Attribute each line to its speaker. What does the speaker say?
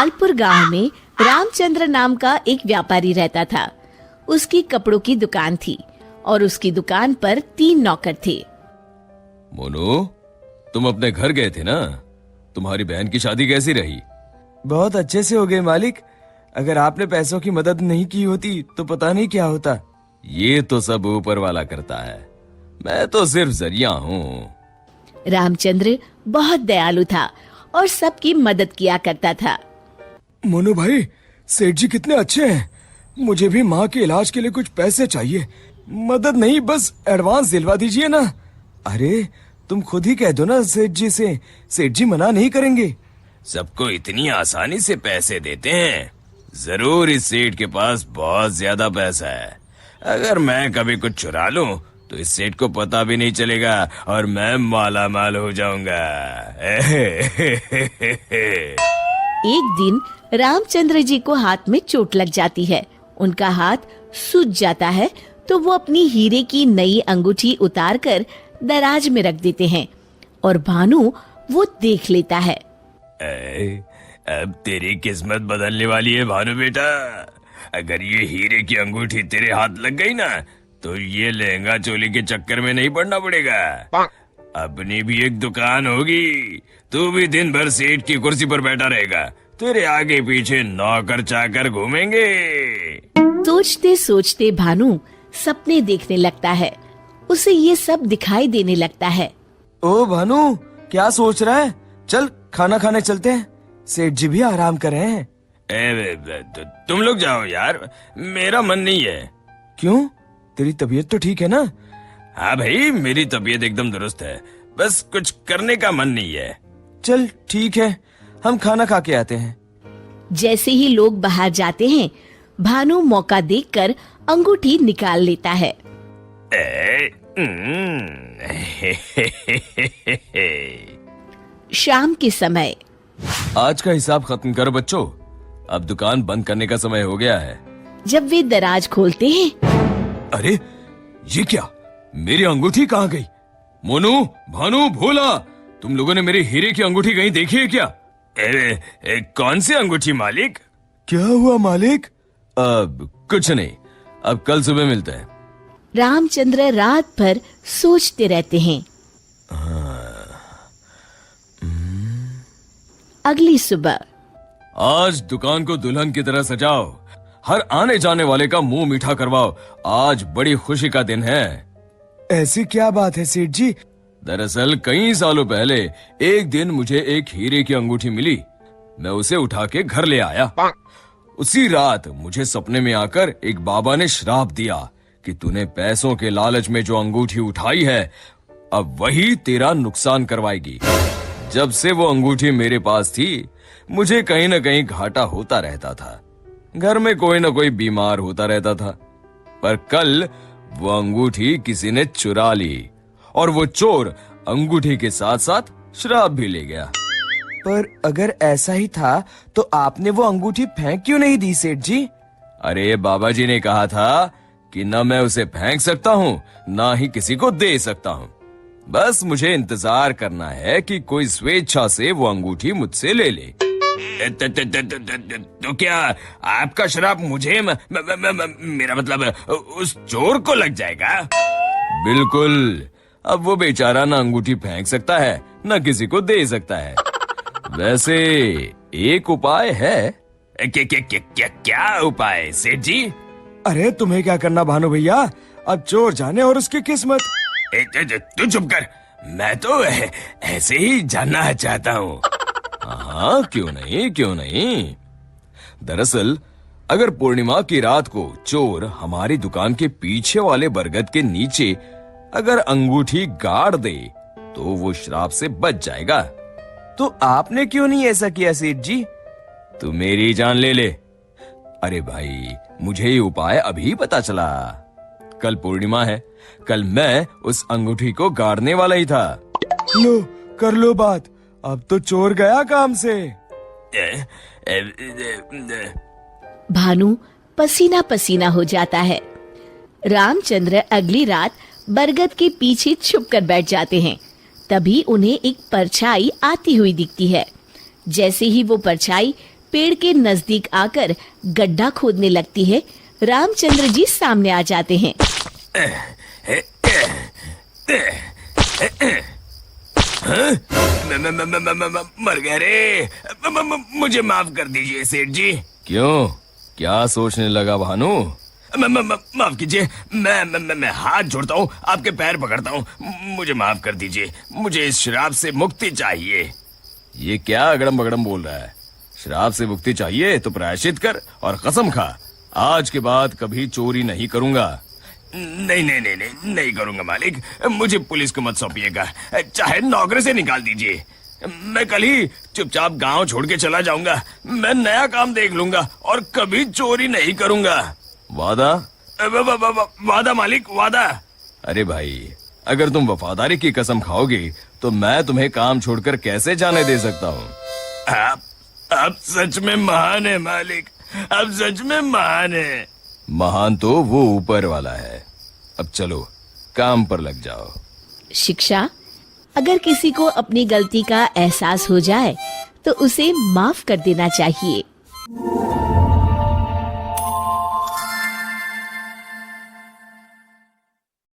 Speaker 1: लालपुर गांव में रामचंद्र नाम का एक व्यापारी रहता था। उसकी कपड़ों की दुकान थी और उसकी दुकान पर 3 नौकर थे।
Speaker 2: मोनू, तुम अपने घर गए थे ना? तुम्हारी बहन की शादी कैसी रही?
Speaker 3: बहुत अच्छे से हो गए मालिक। अगर आपने पैसों की मदद नहीं की होती तो पता नहीं क्या होता।
Speaker 2: ये तो सब ऊपर वाला करता है, मैं तो सिर्फ जरिया हूँ।
Speaker 1: रामचंद्र बहुत दयालु था और सबकी मदद किया करता था।
Speaker 3: मोनू भाई, सेठ जी कितने अच्छे हैं। मुझे भी माँ के इलाज के लिए कुछ पैसे चाहिए। मदद नहीं, बस एडवांस दिलवा दीजिए ना। अरे तुम खुद ही कह दो ना सेठ जी से, सेठ जी मना नहीं करेंगे।
Speaker 2: सबको इतनी आसानी से पैसे देते हैं? जरूर इस सेठ के पास बहुत ज्यादा पैसा है। अगर मैं कभी कुछ चुरा लूं तो इस सेठ को पता भी नहीं चलेगा और मैं माला माल हो जाऊंगा।
Speaker 1: एक दिन रामचंद्र जी को हाथ में चोट लग जाती है। उनका हाथ सूज जाता है तो वो अपनी हीरे की नई अंगूठी उतारकर दराज में रख देते हैं और भानु वो देख लेता है।
Speaker 2: अब तेरी किस्मत बदलने वाली है भानु बेटा। अगर ये हीरे की अंगूठी तेरे हाथ लग गई ना तो ये लहंगा चोली के चक्कर में नहीं पड़ना पड़ेगा। अपनी भी एक दुकान होगी, तू भी दिन भर सेठ की कुर्सी पर बैठा रहेगा, तेरे आगे पीछे नौकर चाकर घूमेंगे।
Speaker 1: सोचते सोचते भानु सपने देखने लगता है। उसे ये सब दिखाई देने लगता है।
Speaker 3: ओ भानु, क्या सोच रहा है? चल खाना खाने चलते हैं, सेठ जी भी आराम कर रहे हैं।
Speaker 2: तुम लोग जाओ यार, मेरा मन नहीं है।
Speaker 3: क्यों? तेरी तबीयत तो ठीक है ना?
Speaker 2: हाँ भाई, मेरी तबीयत एकदम दुरुस्त है, बस कुछ करने का मन नहीं है।
Speaker 3: चल ठीक है, हम खाना खा के आते हैं।
Speaker 1: जैसे ही लोग बाहर जाते हैं, भानु मौका देखकर अंगूठी निकाल लेता है। शाम के समय।
Speaker 2: आज का हिसाब खत्म करो बच्चों, अब दुकान बंद करने का समय हो गया है।
Speaker 1: जब वे दराज खोलते हैं,
Speaker 2: अरे ये क्या, मेरी अंगूठी कहाँ गई? मोनू, भानु, भोला, तुम लोगों ने मेरी हीरे की अंगूठी कहीं देखी है क्या? कौन सी अंगूठी मालिक?
Speaker 3: क्या हुआ मालिक?
Speaker 2: अब कुछ नहीं, अब कल सुबह मिलते हैं।
Speaker 1: रामचंद्र रात भर सोचते रहते हैं। अगली सुबह।
Speaker 2: आज दुकान को दुल्हन की तरह सजाओ, हर आने जाने वाले का मुंह मीठा करवाओ, आज बड़ी खुशी का दिन है।
Speaker 3: ऐसी क्या बात है सेठ जी?
Speaker 2: दरअसल कई सालों पहले एक दिन मुझे एक हीरे की अंगूठी मिली। मैं उसे उठा के घर ले आया। उसी रात मुझे सपने में आकर एक बाबा ने श्राप दिया कि तूने पैसों के लालच में जो अंगूठी उठाई है, अब वही तेरा नुकसान करवाएगी। जब से वो अंगूठी मेरे पास थी, मुझे कहीं न कहीं घाटा होता रहता था। घर में कोई न कोई बीमार होता रहता था। पर कल वो अंगूठी किसी ने चुरा ली और वो चोर अंगूठी के साथ साथ श्राप भी ले गया।
Speaker 3: पर अगर ऐसा ही था तो आपने वो अंगूठी फेंक क्यों नहीं दी सेठ जी?
Speaker 2: अरे बाबा जी ने कहा था कि न मैं उसे फेंक सकता हूँ, ना ही किसी को दे सकता हूँ। बस मुझे इंतजार करना है कि कोई स्वेच्छा से वो अंगूठी मुझसे ले ले। तो क्या आपका श्राप मुझे मेरा मतलब उस चोर को लग जाएगा? बिल्कुल। अब वो बेचारा ना अंगूठी फेंक सकता है, न किसी को दे सकता है। वैसे एक उपाय है। क्या उपाय सेठ जी?
Speaker 3: अरे तुम्हें क्या करना भानु भैया, अब चोर जाने और उसकी किस्मत।
Speaker 2: तू चुप कर, मैं तो ऐसे ही जानना चाहता हूँ। हाँ, क्यों नहीं, क्यों नहीं। दरअसल अगर पूर्णिमा की रात को चोर हमारी दुकान के पीछे वाले बरगद के नीचे अगर अंगूठी गाड़ दे तो वो श्राप से बच जाएगा।
Speaker 3: तो आपने क्यों नहीं ऐसा किया सेठ जी?
Speaker 2: तू मेरी जान ले ले। अरे भाई, मुझे ये उपाय अभी पता चला। कल पूर्णिमा है, कल मैं उस अंगूठी को गाड़ने वाला ही था।
Speaker 3: लो, कर लो बात, अब तो चोर गया काम से।
Speaker 1: भानु पसीना पसीना हो जाता है। रामचंद्र अगली रात बरगद के पीछे छुपकर बैठ जाते हैं। तभी उन्हें एक परछाई आती हुई दिखती है। जैसे ही वो परछाई पेड़ के नजदीक आकर गड्ढा खोदने लगती है, रामचंद्र जी सामने आ जाते हैं।
Speaker 2: मर गए रे। मुझे माफ कर दीजिए सेठ जी। क्यों, क्या सोचने लगा भानु? माफ कीजिए, मैं हाथ जोड़ता हूँ, आपके पैर पकड़ता हूँ, मुझे माफ कर दीजिए। मुझे इस शराब से मुक्ति चाहिए। ये क्या अगड़म बगड़म बोल रहा है? शराब से मुक्ति चाहिए तो प्रायश्चित कर और कसम खा, आज के बाद कभी चोरी नहीं करूंगा। नहीं नहीं नहीं नहीं नहीं करूंगा मालिक, मुझे पुलिस को मत सौंपिएगा, चाहे नौकरी से निकाल दीजिए। मैं कल ही चुपचाप गांव छोड़ के चला जाऊंगा। मैं नया काम देख लूंगा और कभी चोरी नहीं करूंगा। वादा? वादा मालिक, वादा। अरे भाई, अगर तुम वफादारी की कसम खाओगे तो मैं तुम्हें काम छोड़कर कैसे जाने दे सकता हूँ? आप सच में महान है मालिक, आप सच में महान है। महान तो वो ऊपर वाला है। अब चलो काम पर लग जाओ।
Speaker 1: शिक्षा, अगर किसी को अपनी गलती का एहसास हो जाए तो उसे माफ कर देना चाहिए।